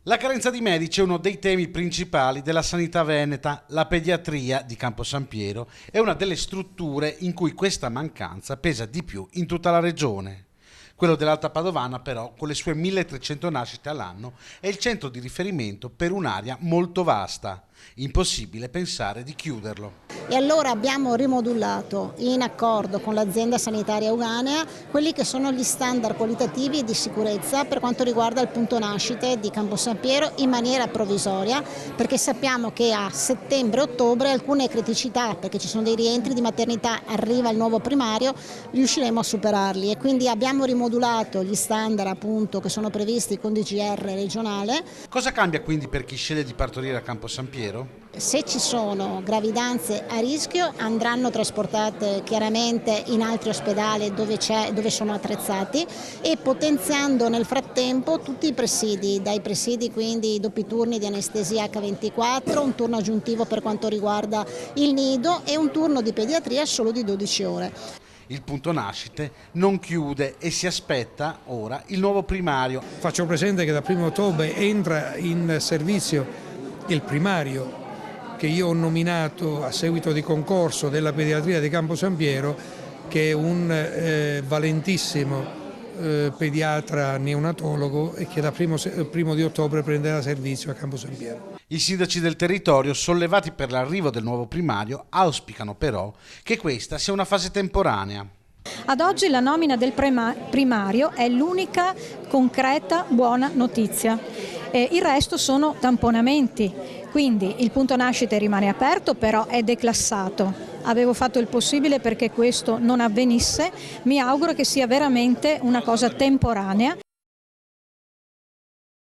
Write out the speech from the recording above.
La carenza di medici è uno dei temi principali della sanità veneta. La pediatria di Campo San Piero è una delle strutture in cui questa mancanza pesa di più in tutta la regione. Quello dell'Alta Padovana, però, con le sue 1300 nascite all'anno, è il centro di riferimento per un'area molto vasta. Impossibile pensare di chiuderlo. E allora abbiamo rimodulato, in accordo con l'azienda sanitaria Euganea, quelli che sono gli standard qualitativi e di sicurezza per quanto riguarda il punto nascite di Campo San Piero in maniera provvisoria, perché sappiamo che a settembre-ottobre alcune criticità, perché ci sono dei rientri di maternità, arriva il nuovo primario, riusciremo a superarli, e quindi abbiamo rimodulato gli standard appunto che sono previsti con DGR regionale. Cosa cambia quindi per chi sceglie di partorire a Campo San Piero? Se ci sono gravidanze a rischio andranno trasportate chiaramente in altri ospedali dove sono attrezzati, e potenziando nel frattempo tutti i presidi, dai presidi quindi i doppi turni di anestesia H24, un turno aggiuntivo per quanto riguarda il nido e un turno di pediatria solo di 12 ore. Il punto nascite non chiude e si aspetta ora il nuovo primario. Faccio presente che dal 1° ottobre entra in servizio il primario che io ho nominato a seguito di concorso della pediatria di Campo San Piero, che è un valentissimo pediatra neonatologo e che dal 1° di ottobre prenderà servizio a Campo San Piero. I sindaci del territorio, sollevati per l'arrivo del nuovo primario, auspicano però che questa sia una fase temporanea. Ad oggi la nomina del primario è l'unica concreta buona notizia. Il resto sono tamponamenti, quindi il punto nascite rimane aperto, però è declassato. Avevo fatto il possibile perché questo non avvenisse, mi auguro che sia veramente una cosa temporanea.